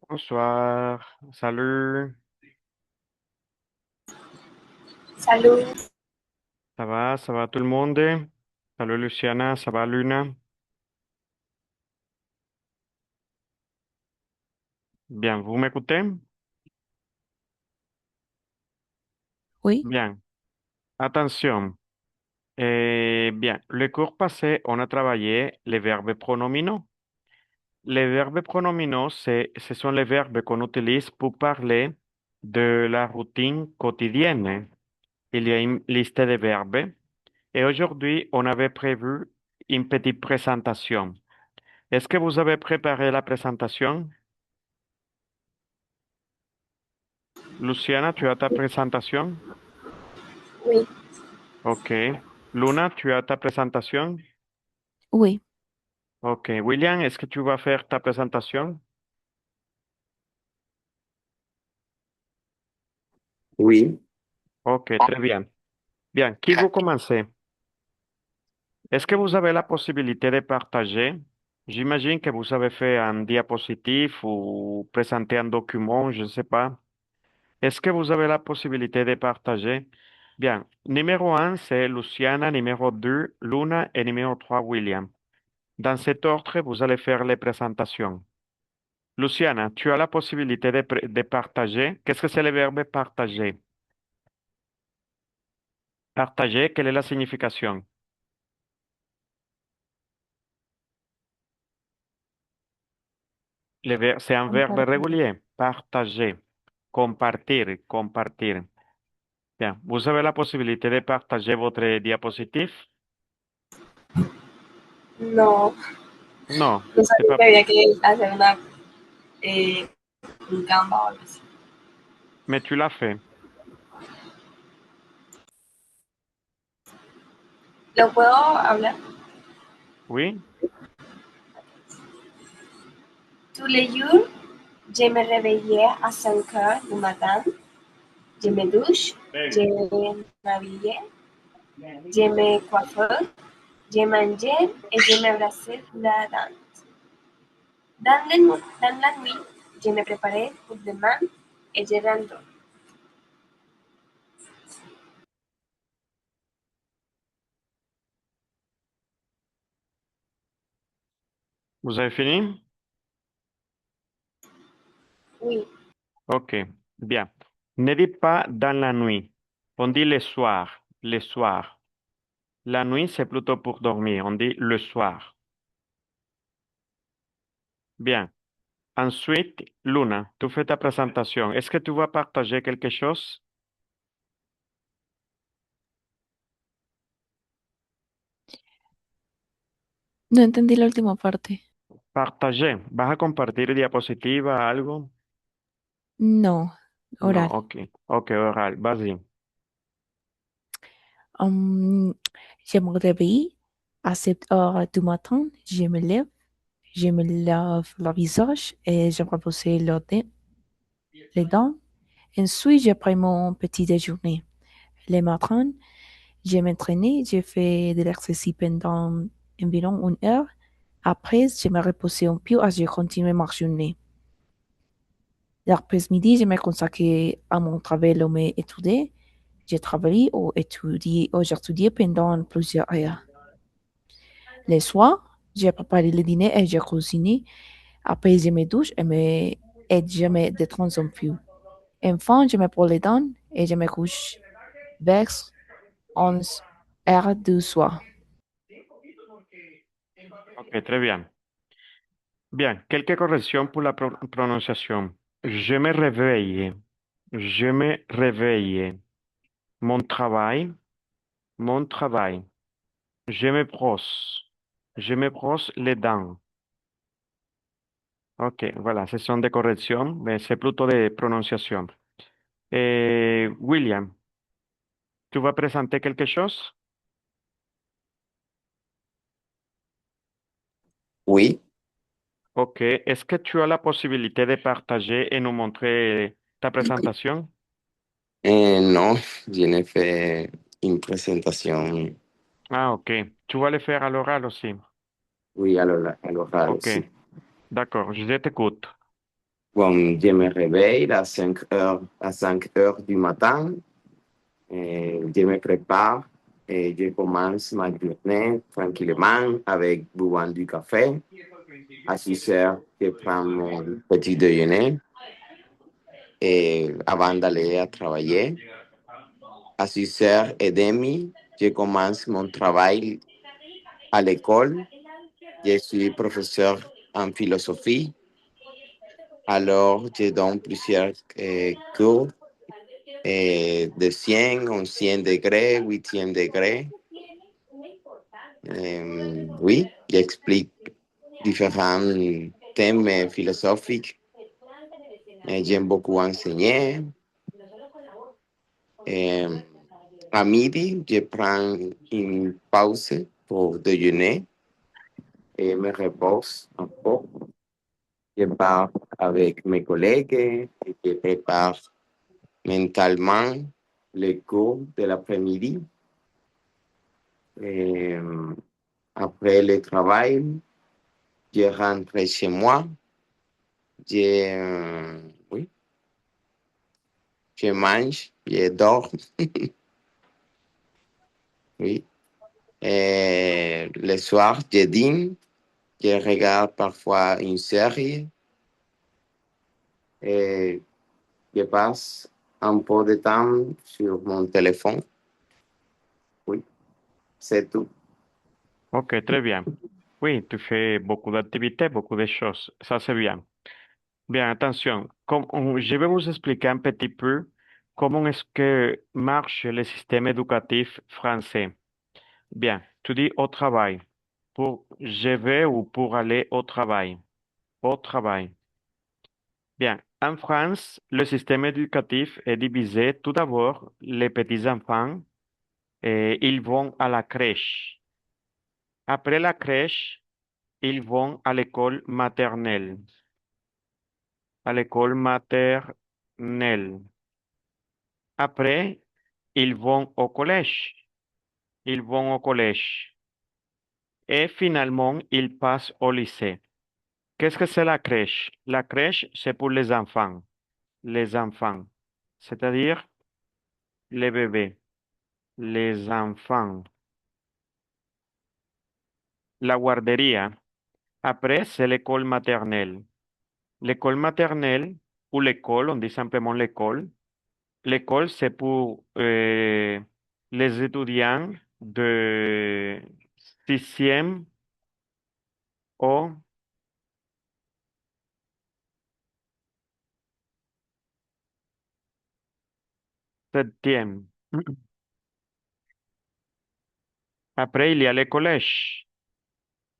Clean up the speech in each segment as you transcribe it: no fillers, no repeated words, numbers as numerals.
Bonsoir, salut, Salud. ça va tout le monde? Salut Luciana, ça va Luna? Bien, vous m'écoutez? Oui, Bien, attention. Bien, le cours passé, on a travaillé les verbes pronominaux. Les verbes pronominaux, ce sont les verbes qu'on utilise pour parler de la routine quotidienne. Il y a une liste de verbes et aujourd'hui, on avait prévu une petite présentation. Est-ce que vous avez préparé la présentation? Luciana, tu as ta présentation? Oui, Ok. Luna, tu as ta présentation? oui, Ok. William, est-ce que tu vas faire ta présentation? Oui, Ok, très bien. Bien, qui vous commencez? Est-ce que vous avez la possibilité de partager? J'imagine que vous avez fait un diapositive ou présenté un document, je ne sais pas. Est-ce que vous avez la possibilité de partager? Bien, numéro un, c'est Luciana, numéro 2, Luna et numéro 3, William. Dans cet ordre, vous allez faire les présentations. Luciana, tu as la possibilité de partager. Qu'est-ce que c'est le verbe partager? Partager, quelle est la signification? C'est un verbe compartir. régulier. Partager, compartir, compartir. Bien, vous avez la possibilité de partager votre diapositive? no, No, no c'est sabía pas, que había que hacer eh, un Canva o algo así. mais tu l'as fait. ¿Lo puedo hablar? Oui? Tous les jours, je me réveillais à 5 heures du matin, je me douche, je m'habillais, je me coiffais, je mangeais et je me brassais la dent. Dans la nuit, je me préparais pour demain et je rentre. Vous avez fini? Oui, Ok, bien. Ne dites pas dans la nuit. On dit le soir, le soir. La nuit, c'est plutôt pour dormir. On dit le soir. Bien. Ensuite, Luna, tu fais ta présentation. Est-ce que tu vas partager quelque chose? No entendí la última parte. Partager. ¿Vas a compartir diapositiva, algo? No, No, oral. ok. Ok, oral. Vas-y. Hum, je me réveille à 7 heures du matin, je me lave le visage et je me repose les dents. Ensuite, je prends mon petit déjeuner. Le matin, je m'entraîne, je fais de l'exercice pendant environ une heure. Après, je me repose un peu et je continue ma journée. L'après-midi, je me consacre à mon travail ou mes études. J'ai travaillé ou j'ai étudié pendant plusieurs heures. Le soir, j'ai préparé le dîner et j'ai cuisiné. Après, je me douche et je me détends un peu. Enfin, je me prends les dents et je me couche vers 11 heures du soir. Ok, très bien. Bien, quelques corrections pour la prononciation. Je me réveille. Je me réveille. Mon travail. Mon travail. Je me brosse. Je me brosse les dents. Ok, voilà, ce sont des corrections, mais c'est plutôt des prononciations. William, tu vas présenter quelque chose? oui. Ok, est-ce que tu as la possibilité de partager et nous montrer ta présentation? No, je n'ai fait une présentation, Ah, ok. Tu vas le faire à l'oral aussi. oui, à l'oral Ok, aussi. D'accord, je t'écoute. Bon, je me réveille à 5 heures du matin. Je me prépare et je commence ma journée tranquillement avec buvant du café. À 6 heures, je prends mon petit déjeuner et avant d'aller à travailler. À 6h30, je commence mon travail à l'école. Je suis professeur en philosophie. Alors, je donne plusieurs cours de 100, 11e degré, 8e degré. Oui, j'explique différents thèmes philosophiques. J'aime beaucoup enseigner. Euh, à midi, je prends une pause pour déjeuner et me repose un peu. Je pars avec mes collègues et je prépare mentalement les cours de l'après-midi. Et, après le travail, je rentre chez moi. Je, oui, je mange, je dors. Oui. Et le soir, je dîne. Je regarde parfois une série et je passe un peu de temps sur mon téléphone. Oui, c'est tout. Ok, très bien. Oui, tu fais beaucoup d'activités, beaucoup de choses. Ça, c'est bien. Bien, attention. Je vais vous expliquer un petit peu comment est-ce que marche le système éducatif français. Bien, tu dis au travail. Pour je vais ou pour aller au travail. Au travail. Bien, en France, le système éducatif est divisé. Tout d'abord, les petits enfants, ils vont à la crèche. Après la crèche, ils vont à l'école maternelle. À l'école maternelle. Après, ils vont au collège. Ils vont au collège. Et finalement, ils passent au lycée. Qu'est-ce que c'est la crèche? La crèche, c'est pour les enfants. Les enfants. C'est-à-dire les bébés. Les enfants. La guarderia. Après, c'est l'école maternelle. L'école maternelle ou l'école, on dit simplement l'école. L'école, c'est pour les étudiants de sixième au septième. Après, il y a les collèges.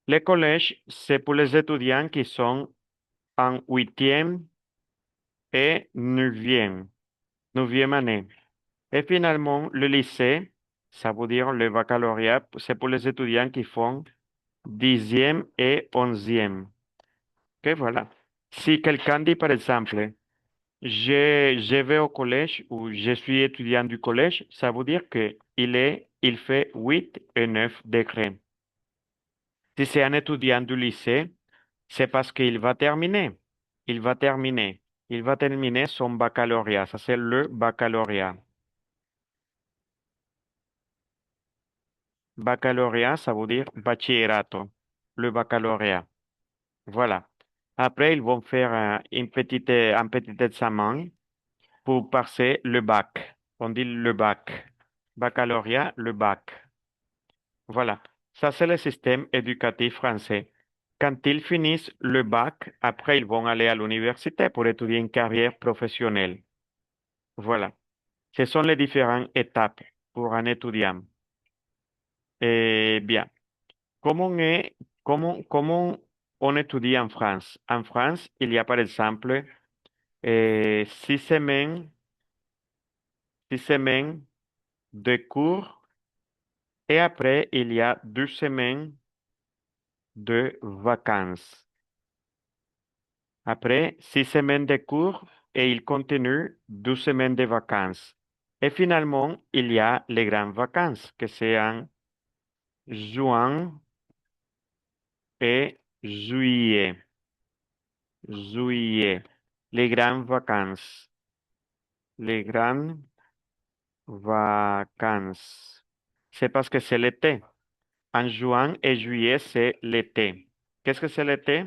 Les collèges, c'est pour les étudiants qui sont en huitième et neuvième année. Et finalement, le lycée, ça veut dire le baccalauréat, c'est pour les étudiants qui font dixième et onzième. Ok, voilà. Si quelqu'un dit, par exemple, je vais au collège ou je suis étudiant du collège, ça veut dire que il fait 8 et 9 degrés. Si c'est un étudiant du lycée, c'est parce qu'il va terminer. Il va terminer. Il va terminer son baccalauréat. Ça, c'est le baccalauréat. Baccalauréat, ça veut dire bachillerato. Le baccalauréat. Voilà. Après, ils vont faire un petit examen pour passer le bac. On dit le bac. Baccalauréat, le bac. Voilà. Ça, c'est le système éducatif français. Quand ils finissent le bac, après, ils vont aller à l'université pour étudier une carrière professionnelle. Voilà. Ce sont les différentes étapes pour un étudiant. Bien. Comment est, comment on étudie en France? En France, il y a par exemple 6 semaines, 6 semaines de cours et après, il y a 2 semaines de vacances. Après 6 semaines de cours et il continue 2 semaines de vacances. Et finalement, il y a les grandes vacances, que c'est en juin et juillet. juillet. Les grandes vacances. Les grandes vacances. C'est parce que c'est l'été. En juin et juillet, c'est l'été. Qu'est-ce que c'est l'été?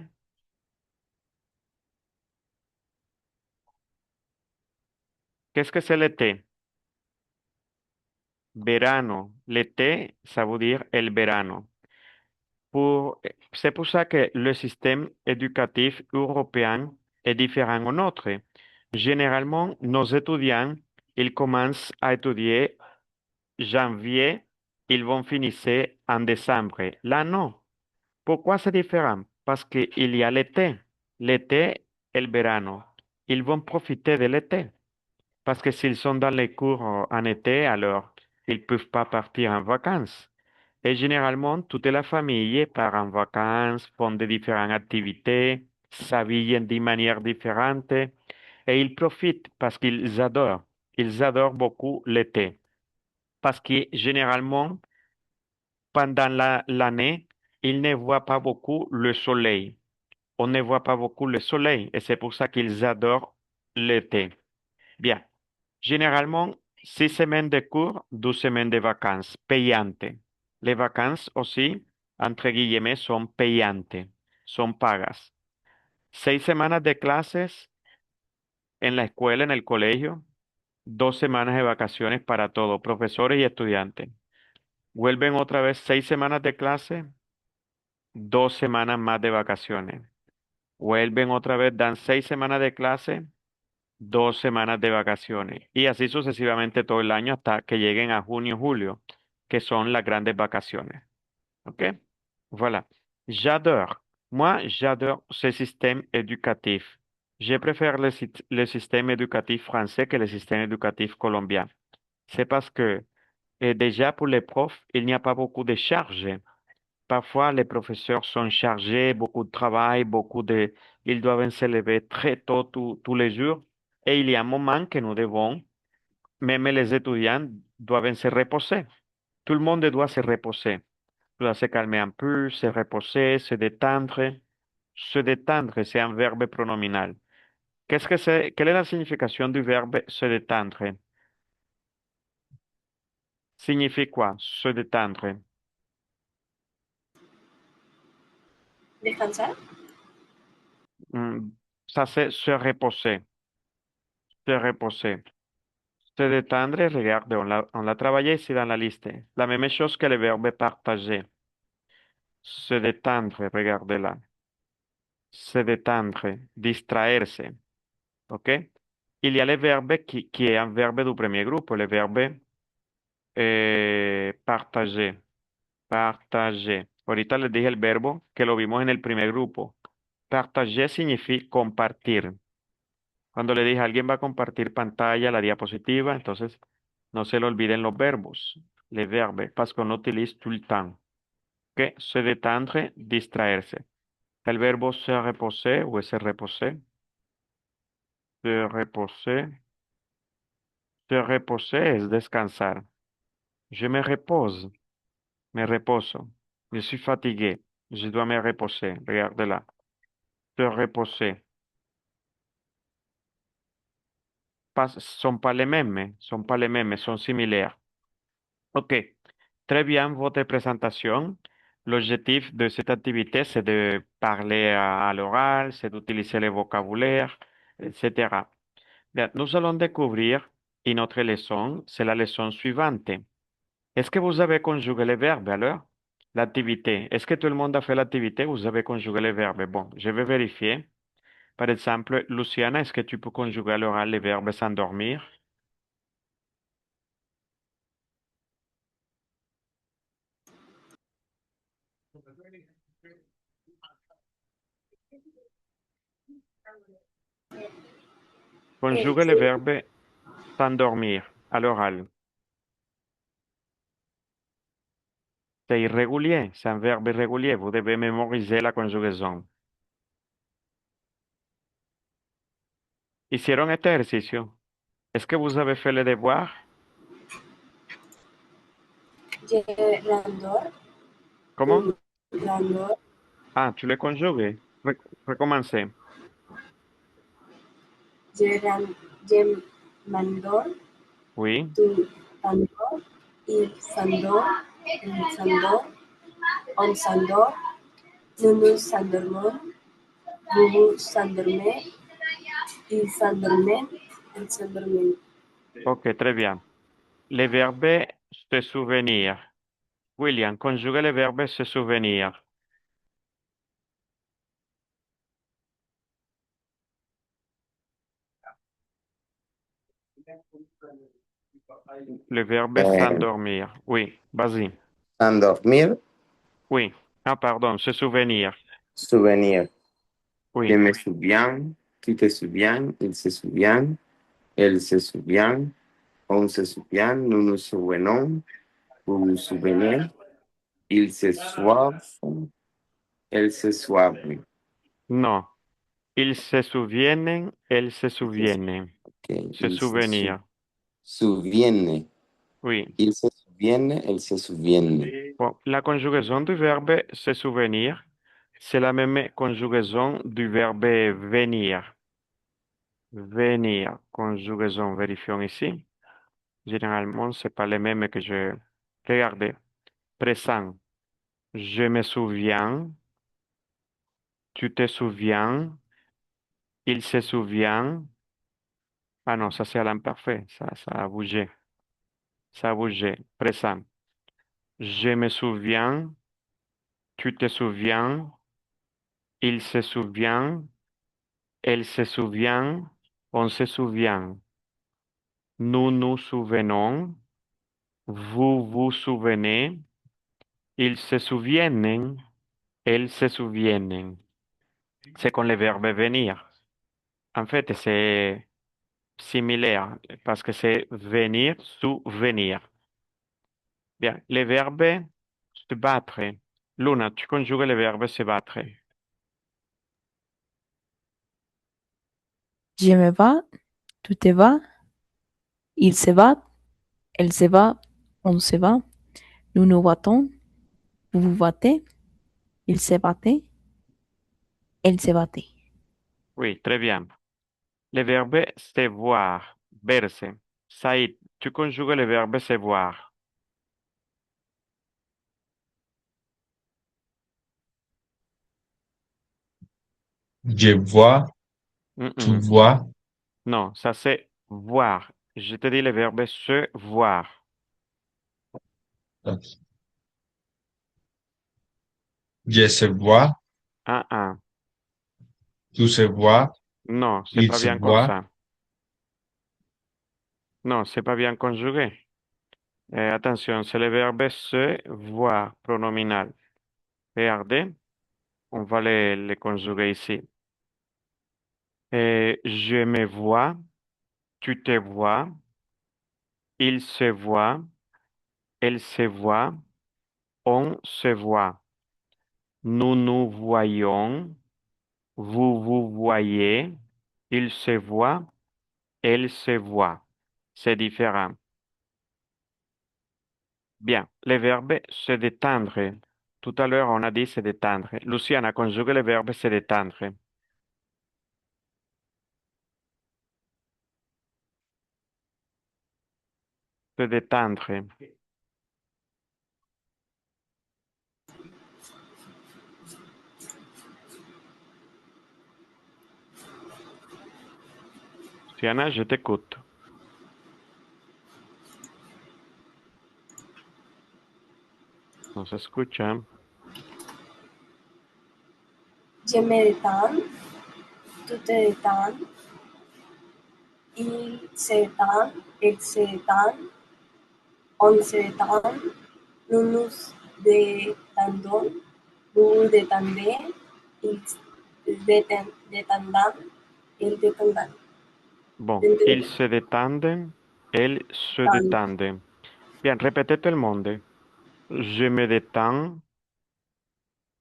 Qu'est-ce que c'est l'été? Verano. L'été, ça veut dire el verano. C'est pour ça que le système éducatif européen est différent au nôtre. Généralement, nos étudiants, ils commencent à étudier janvier, ils vont finir en décembre. Là, non. Pourquoi c'est différent? Parce qu'il y a l'été. L'été et le verano. Ils vont profiter de l'été. Parce que s'ils sont dans les cours en été, alors ils ne peuvent pas partir en vacances. Et généralement, toute la famille part en vacances, font de différentes activités, s'habillent d'une manière différente et ils profitent parce qu'ils adorent. Ils adorent beaucoup l'été. Parce que généralement, pendant l'année, ils ne voient pas beaucoup le soleil. On ne voit pas beaucoup le soleil et c'est pour ça qu'ils adorent l'été. Bien. Généralement, 6 semaines de cours, 12 semaines de vacances, payantes. Les vacances aussi, entre guillemets, son payantes, son pagas. 6 semanas de clases en la escuela, en el colegio, 2 semanas de vacaciones para todos, profesores y estudiantes. Vuelven otra vez 6 semanas de clase, 2 semanas más de vacaciones. Vuelven otra vez, dan 6 semanas de clase, 2 semanas de vacaciones y así sucesivamente todo el año hasta que lleguen a junio, julio, que son las grandes vacaciones. ¿Ok? Voilà. J'adore. Moi, j'adore ce système éducatif. Je préfère le système éducatif français que le système éducatif colombien. C'est parce que déjà pour les profs, il n'y a pas beaucoup de charges. Parfois, les professeurs sont chargés, beaucoup de travail, ils doivent se lever très tôt tous les jours. Et il y a un moment que nous devons, même les étudiants doivent se reposer. Tout le monde doit se reposer, doit se calmer un peu, se reposer, se détendre. Se détendre, c'est un verbe pronominal. Qu'est-ce que c'est? Quelle est la signification du verbe se détendre? Signifie quoi, se détendre? Descansar. Hmm, Ça, c'est se reposer. Se reposer. Se détendre, regarde, on l'a travaillé ici dans la liste. La même chose que le verbe partager. Se détendre, regardez-la. Se détendre, distraerse. ¿Ok? Il y a le verbe qui est un verbe du premier groupe, le verbe partager. Partager. Ahorita les dije el verbo que lo vimos en el primer grupo. Partager significa compartir. Cuando le dije alguien va a compartir pantalla, la diapositiva, entonces no se le olviden los verbos, les verbes, parce qu'on utilise tout le temps. ¿Ok? Se détendre, distraerse. El verbo se reposer o se reposer. Se reposer. Se reposer es descansar. Je me repose. Me reposo. Je suis fatigué. Je dois me reposer. Regardez-la. Se reposer. Sont pas les mêmes, sont similaires. OK. Très bien, votre présentation. L'objectif de cette activité, c'est de parler à l'oral, c'est d'utiliser le vocabulaire, etc. Bien, nous allons découvrir une autre leçon, c'est la leçon suivante. Est-ce que vous avez conjugué les verbes alors? L'activité. Est-ce que tout le monde a fait l'activité? Vous avez conjugué les verbes. Bon, je vais vérifier. Par exemple, Luciana, est-ce que tu peux conjuguer à l'oral les verbes s'endormir? Conjugue le Sí. verbe s'endormir à l'oral. C'est irrégulier, c'est un verbe irrégulier. Vous devez mémoriser la conjugaison. ¿Hicieron este ejercicio? ¿Es que vous avez fait le devoir? Randor. ¿Cómo? Randor. Ah, tu le conjugues. Recommencez. je m'endors, Oui. tu t'endors, il s'endort, on s'endort, nous nous endormons, vous vous endormez, ils s'endorment, elles s'endorment. Ok, très bien. Le verbe se souvenir. William, conjugue le verbe se souvenir. Le verbe Euh, s'endormir. Oui, vas-y. Endormir, Oui. Ah, pardon, se souvenir. souvenir. Je Oui. me souviens, tu te souviens, il se souvient, elle se souvient, on se souvient, nous nous souvenons, vous vous souvenez, ils se soivent, elles se soivent. Non. Ils se souviennent, elles se souviennent. Ok, Se ils se souvenir. souviennent. Oui. Ils se souviennent, elles se souviennent. Bon, la conjugaison du verbe se souvenir, c'est la même conjugaison du verbe venir. Venir, conjugaison, vérifions ici. Généralement, c'est pas les mêmes que je... Regardez. Présent. Je me souviens. Tu te souviens. Il se souvient. Ah non, ça c'est à l'imparfait. Ça a bougé. Ça a bougé. Présent. Je me souviens. Tu te souviens. Il se souvient. Elle se souvient. On se souvient. Nous nous souvenons. Vous vous souvenez. Ils se souviennent. Elles se souviennent. C'est con le verbe venir. En fait, c'est similaire parce que c'est venir, souvenir. Bien, le verbe se battre. Luna, tu conjugues le verbe se battre. Je me va, tu te vas, il se va, elle se va, on se va, nous nous battons, vous vous battez, il se battait, elle se battait. Oui, très bien. Le verbe se voir, verse. Saïd, tu conjugues le verbe se voir. Je vois, Mm, tu mm. vois, Non, ça c'est voir. Je te dis le verbe se voir. je se vois, Ah, ah. tu se vois, Non, c'est il pas se bien comme voit. ça. Non, c'est pas bien conjugué. Attention, c'est le verbe se voir, pronominal. Regardez, on va le conjuguer ici. Je me vois, tu te vois, il se voit, elle se voit, on se voit. Nous nous voyons, vous vous voyez, il se voit, elle se voit. C'est différent. Bien, le verbe se détendre. Tout à l'heure, on a dit se détendre. Luciana, conjugue le verbe se détendre. Se détendre. Luciana, je t'écoute. On s'écoute, hein? Je me détends, tu te détends, il se détend, elle se détend, on se détend, nous nous détendons, vous vous détendez, ils détendent, ils détendent. Bon, ils se détendent, elles se détendent. Bien, répétez tout le monde. Je me détends,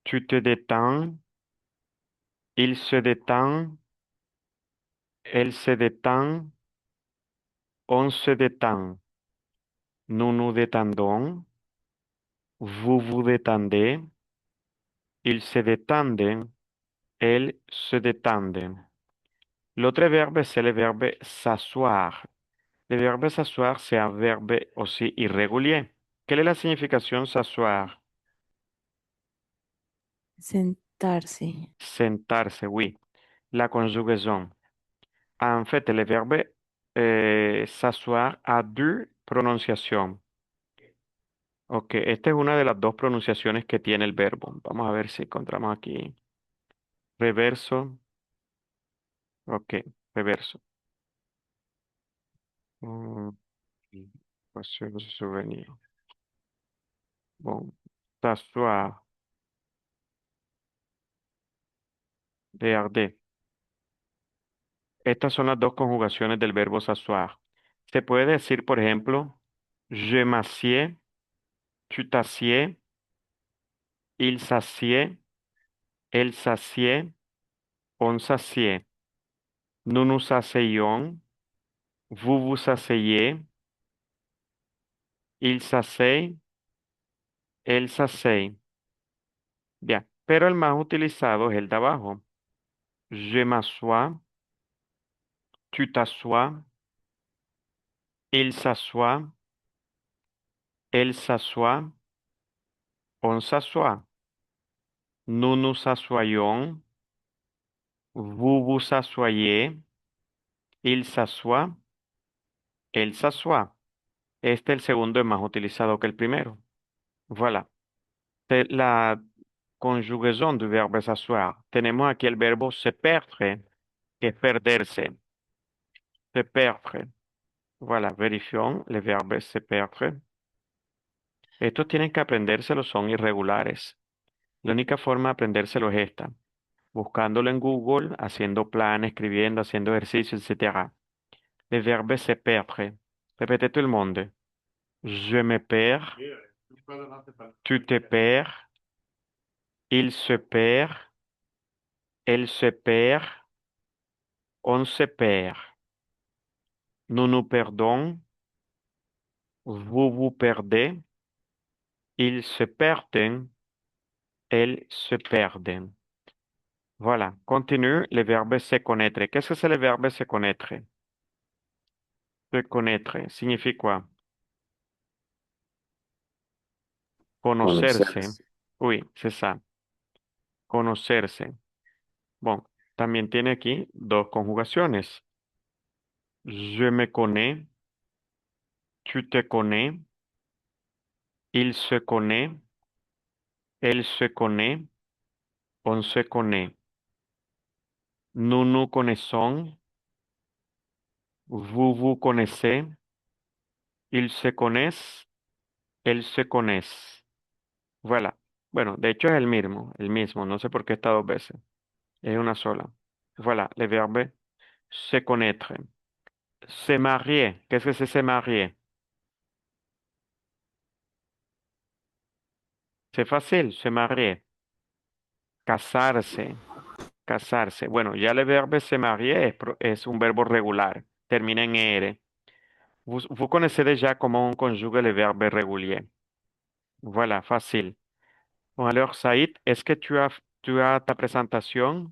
tu te détends, il se détend, elle se détend, on se détend. Nous nous détendons, vous vous détendez, ils se détendent, elles se détendent. L'autre verbe, c'est le verbe s'asseoir. Le verbe s'asseoir, c'est un verbe aussi irrégulier. Quelle est la signification s'asseoir? Sentarse. Sentarse, oui. La conjugaison. En fait, le verbe s'asseoir a deux pronunciaciones. Ok, esta es una de las dos pronunciaciones que tiene el verbo. Vamos a ver si encontramos aquí. Reverso. Ok, reverso. Mm, paseo de souvenir. Bon, s'asseoir. Regarder. Estas son las dos conjugaciones del verbo s'asseoir. Se puede decir, por ejemplo, je m'assieds, tu t'assieds, il s'assied, elle s'assied, on s'assied. Nous nous asseyons, vous vous asseyez, il s'asseye, elle s'asseye. Bien, pero el más utilizado es el de abajo. Je m'assois, tu t'assois, il s'assoit, elle s'assoit, on s'assoit. Nous nous assoyons, vous vous asseyez, il s'assoit, elle s'assoit. Este, el segundo, es más utilizado que el primero. Voilà. La conjugación du verbe s'asseoir. Tenemos aquí el verbo se perdre, que es perderse. Se perdre. Voilà, verifions le verbe se perdre. Estos tienen que aprendérselos, son irregulares. La única forma de aprendérselo es esta, buscándolo en Google, haciendo planes, escribiendo, haciendo ejercicios, etc. Le verbe se perdre. Répétez tout le monde. Je me perds, tu te perds, il se perd, elle se perd, on se perd. Nous nous perdons, vous vous perdez, ils se perdent, elles se perdent. Voilà. Continue le verbe se connaître. Qu'est-ce que c'est le verbe se connaître? Se connaître signifie quoi? Conocerse. Conocerse. Oui, c'est ça. Conocerse. Bon, también tiene aquí dos conjugaciones. Je me connais, tu te connais, il se connaît, elle se connaît, on se connaît. Nous nous connaissons, vous vous connaissez, ils se connaissent, elles se connaissent. Voilà. Bueno, de hecho es el mismo. No sé por qué está dos veces. Es una sola. Voilà, le verbe se connaître. Se marier. Qu'est-ce que c'est se marier? C'est facile, se marier. Casarse. Casarse. Bueno, ya el verbo se marier es un verbo regular. Termina en er. Vous connaissez déjà comment on conjugue le verbe régulier. Voilà, facile. Bon, alors, Saïd, est-ce que tu as ta présentation?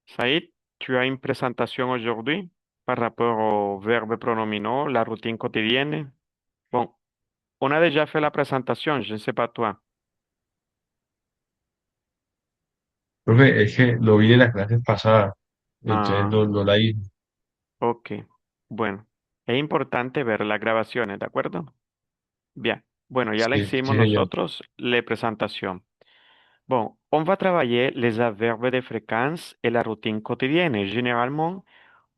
Saïd, tu as une présentation aujourd'hui par rapport au verbe pronominaux, la routine quotidienne? Bon, on a déjà fait la présentation, je ne sais pas toi. Profe, es que lo vi en la clase pasada, entonces Ah, no la hice. ok. Bueno, es importante ver las grabaciones, ¿de acuerdo? Bien. Bueno, ya la Sí, hicimos sí, señor. nosotros, la presentación. Bon, on va travailler les adverbes de fréquence et la routine quotidienne. Généralement,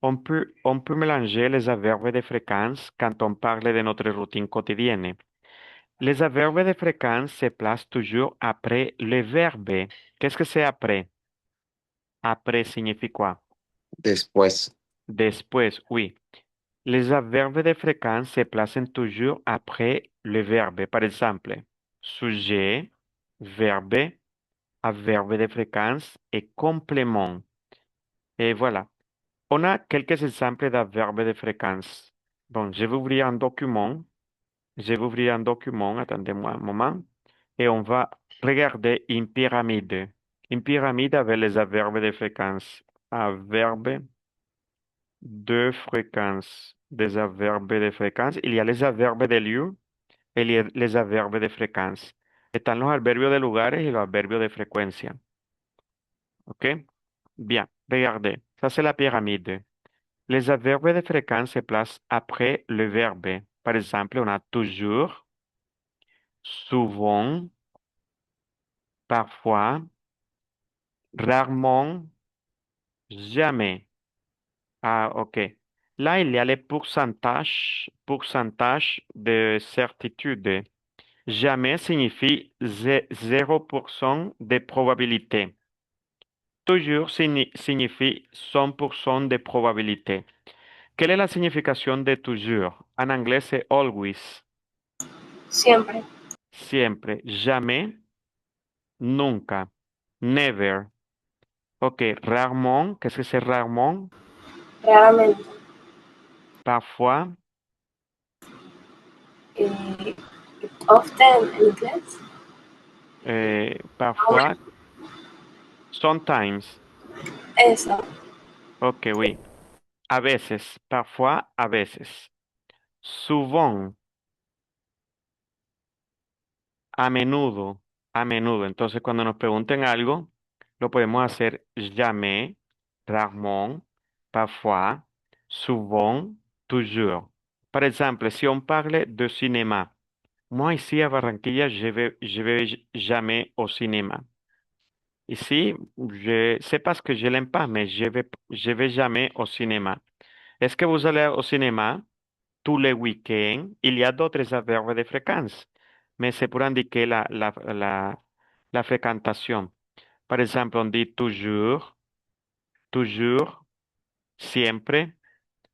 on peut mélanger les adverbes de fréquence quand on parle de notre routine quotidienne. Les adverbes de fréquence se placent toujours après le verbe. Qu'est-ce que c'est après? Après signifie quoi? Después. Después, oui. Les adverbes de fréquence se placent toujours après le verbe. Par exemple, sujet, verbe, adverbe de fréquence et complément. Et voilà. On a quelques exemples d'adverbes de fréquence. Bon, je vais ouvrir un document. Je vais ouvrir un document, attendez-moi un moment, et on va regarder une pyramide. Une pyramide avec les adverbes de fréquence. Adverbes de fréquence. Des adverbes de fréquence. Il y a les adverbes de lieu et les adverbes de fréquence. Están los adverbios de lugares y los adverbios de frecuencia. ¿Ok? Bien, regardez. Ça, c'est la pyramide. Les adverbes de fréquence se placent après le verbe. Par exemple, on a toujours, souvent, parfois, rarement, jamais. Ah, ok. Là, il y a les pourcentages de certitude. Jamais signifie 0% de probabilité. Toujours signifie 100% de probabilité. ¿Quelle est la signification de toujours? En anglais, c'est always. Siempre. Siempre. Jamais. Nunca. Never. Ok. Rarement. Qu'est-ce que c'est rarement? Raramente. Parfois. Eh, often en inglés. Parfois. Sometimes. Eso. Ok, oui. A veces. Parfois, a veces. Souvent. A menudo. A menudo. Entonces, cuando nos pregunten algo, lo podemos hacer jamais, rarement, parfois, souvent, toujours. Par exemple, si on parle de cinéma, moi ici à Barranquilla, je vais jamais au cinéma. Ici, c'est parce que je l'aime pas, mais je vais jamais au cinéma. Est-ce que vous allez au cinéma tous les week-ends? Il y a d'autres adverbes de fréquence, mais c'est pour indiquer la fréquentation. Par exemple, on dit toujours, toujours, siempre,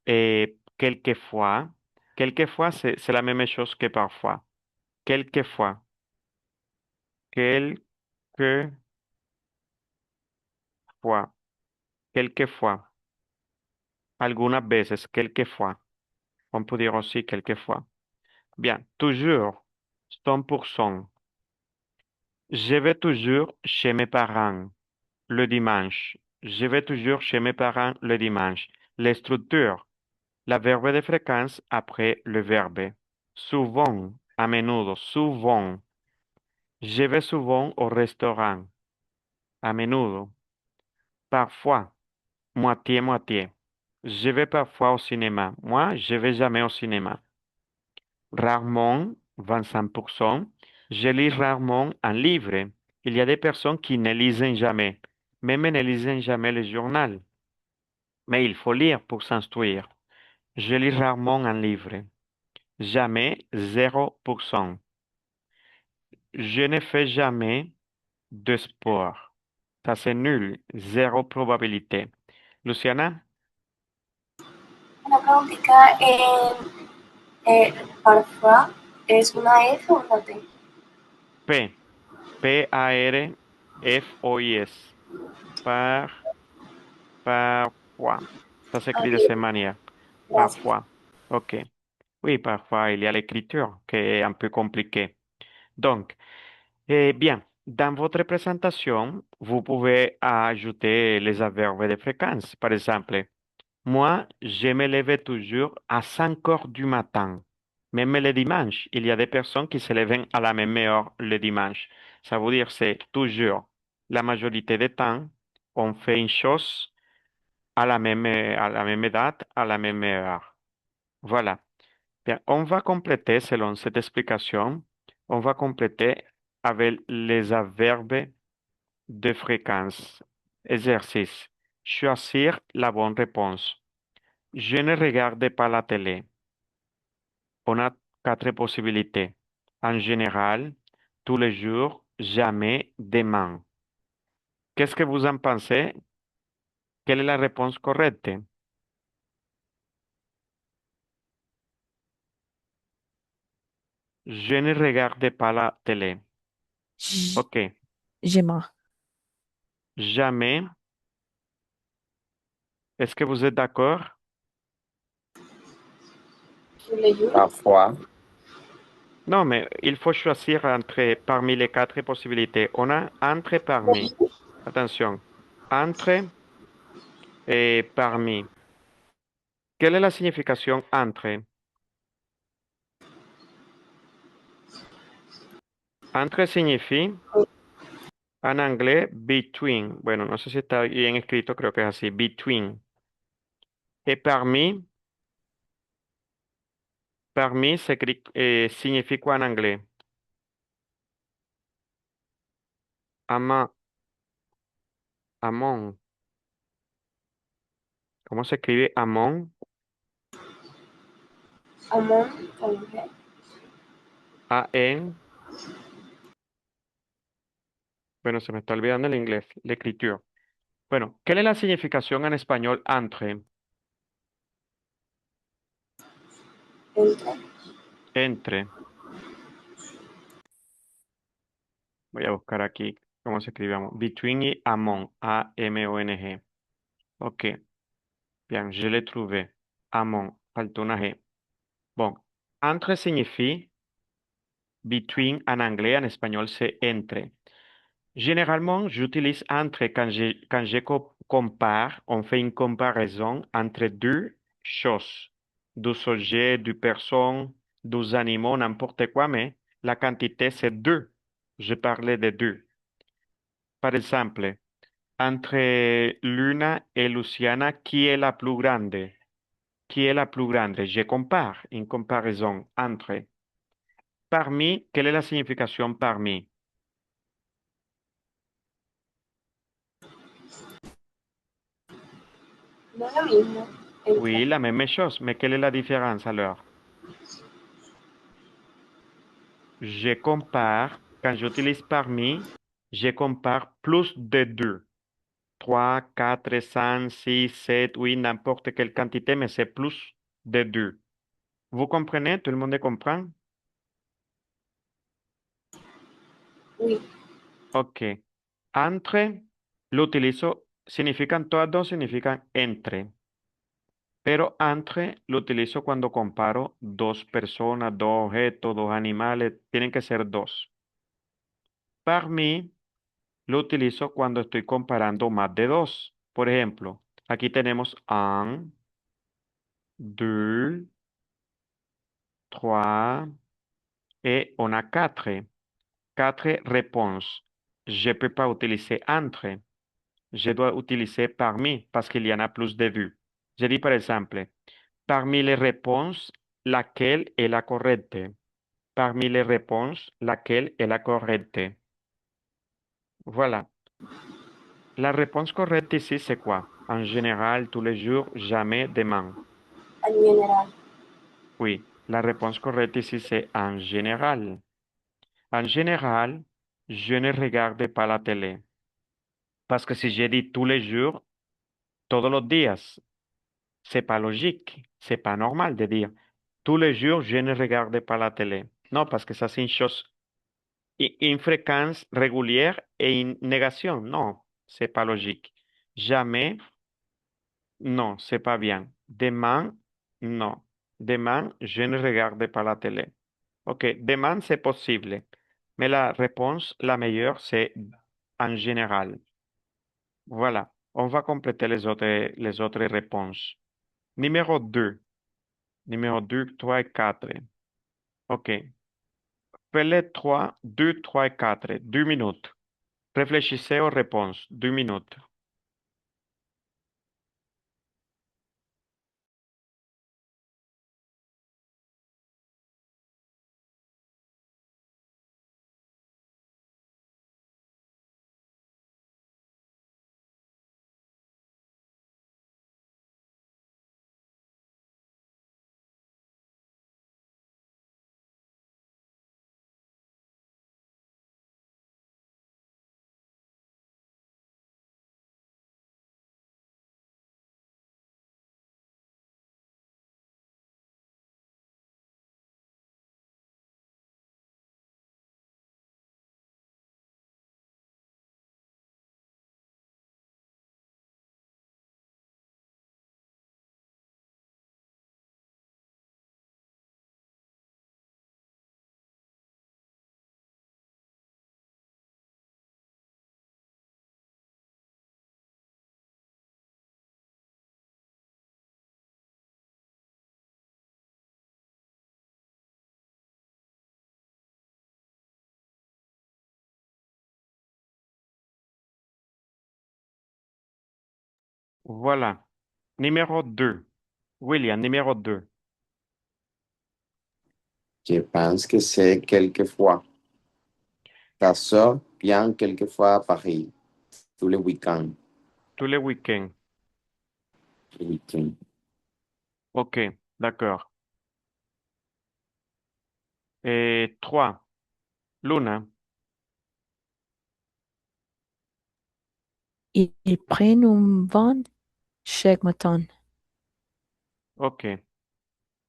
et quelquefois. Quelquefois, c'est la même chose que parfois. Quelquefois. Quelquefois. Quelquefois. Algunas veces, quelquefois. On peut dire aussi quelquefois. Bien, toujours, 100%. Je vais toujours chez mes parents le dimanche. Je vais toujours chez mes parents le dimanche. Les structures. La verbe de fréquence après le verbe. Souvent, a menudo, souvent. Je vais souvent au restaurant. A menudo. Parfois, moitié-moitié. Je vais parfois au cinéma. Moi, je vais jamais au cinéma. Rarement, 25%. Je lis rarement un livre. Il y a des personnes qui ne lisent jamais. Même ne lisent jamais le journal. Mais il faut lire pour s'instruire. Je lis rarement un livre. Jamais, 0%. Je ne fais jamais de sport. Ça, c'est nul. Zéro probabilité. Luciana? Una preguntita parfois, ¿es una F o una T? P. Parfois. Parfois. Ça s'écrit de Ok, cette manière. gracias. Parfois. OK. Oui, parfois, il y a l'écriture qui est un peu compliquée. Donc, bien, dans votre présentation, vous pouvez ajouter les adverbes de fréquence. Par exemple, moi, je me lève toujours à 5 heures du matin. Même le dimanche, il y a des personnes qui se lèvent à la même heure le dimanche. Ça veut dire c'est toujours. La majorité du temps, on fait une chose à la même date, à la même heure. Voilà. Bien, on va compléter selon cette explication. On va compléter avec les adverbes de fréquence. Exercice. Choisir la bonne réponse. Je ne regarde pas la télé. On a quatre possibilités. En général, tous les jours, jamais, demain. Qu'est-ce que vous en pensez? Quelle est la réponse correcte? Je ne regarde pas la télé. J- OK. J'aime. Jamais. Est-ce que vous êtes d'accord? Tous les jours. Parfois, Non, mais il faut choisir parmi les quatre possibilités. On a entre parmi. Attention. Entre et parmi. Quelle est la signification entre? Entre signifie en anglais between. Bueno, no sé si está bien escrito, creo que es así. Between. Et parmi signifie quoi en anglais? Ama, among. ¿Cómo se escribe among? Among con G. A-N. Bueno, se me está olvidando el inglés, la escritura. Bueno, ¿qué es la significación en español entre? Entre. Entre. Voy a buscar aquí cómo se escribamos. Between y among. A-M-O-N-G. Ok, bien, je l'ai trouvé. Among. Faltó una G. Bon. Entre signifie between en anglais, en espagnol c'est entre. Généralement, j'utilise entre quand je compare, on fait une comparaison entre deux choses, deux objets, deux personnes, deux animaux, n'importe quoi, mais la quantité c'est deux. Je parlais de deux. Par exemple, entre Luna et Luciana, qui est la plus grande? Qui est la plus grande? Je compare, une comparaison entre. Parmi, quelle est la signification parmi? No es lo mismo. Oui, Entre. la même chose, mais quelle est la différence alors? Je compare, quand j'utilise parmi, je compare plus de deux. 3, 4, 5, 6, 7, oui, n'importe quelle quantité, mais c'est plus de deux. Vous comprenez? Tout le monde comprend? Oui. Ok. Entre, lo utilizo, significan, todas dos significan entre, pero entre lo utilizo cuando comparo dos personas, dos objetos, dos animales, tienen que ser dos. Parmi lo utilizo cuando estoy comparando más de dos. Por ejemplo, aquí tenemos un, deux, trois et on a quatre. Quatre réponses. Je ne peux pas utiliser entre. Je dois utiliser parmi parce qu'il y en a plus de vues. Je dis par exemple, parmi les réponses, laquelle est la correcte? Parmi les réponses, laquelle est la correcte? Voilà. La réponse correcte ici, c'est quoi? En général, tous les jours, jamais, demain. En general. Oui, la réponse correcte ici, c'est en général. En général, je ne regarde pas la télé. Parce que si j'ai dit tous les jours, todos los días, c'est pas logique, c'est pas normal de dire tous les jours, je ne regarde pas la télé. Non, parce que ça, c'est une chose, une fréquence régulière et une négation. Non, c'est pas logique. Jamais. Non, c'est pas bien. Demain, non. Demain, je ne regarde pas la télé. Ok, demain, c'est possible. Mais la réponse, la meilleure, c'est en général. Voilà. On va compléter les autres réponses. Numéro 2. Numéro 2, 3 et 4. Ok. Fais-les 3, 2, 3 et 4. 2 minutes. Réfléchissez aux réponses. 2 minutes. Voilà. Numéro 2. William, numéro 2. Je pense que c'est quelquefois. Ta sœur vient quelquefois à Paris, tous les week-ends. Tous les week-ends. Week-end. OK, d'accord. Et 3. Luna. Ils prennent un vin chaque matin. OK.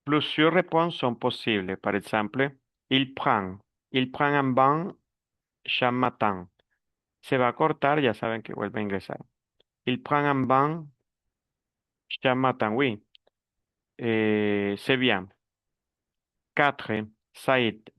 Plusieurs réponses sont possibles. Par exemple, il prend. Il prend un bain chaque matin. Se va a cortar, ya saben que vuelve a ingresar. Il prend un bain chaque matin, oui. C'est bien. 4. Saïd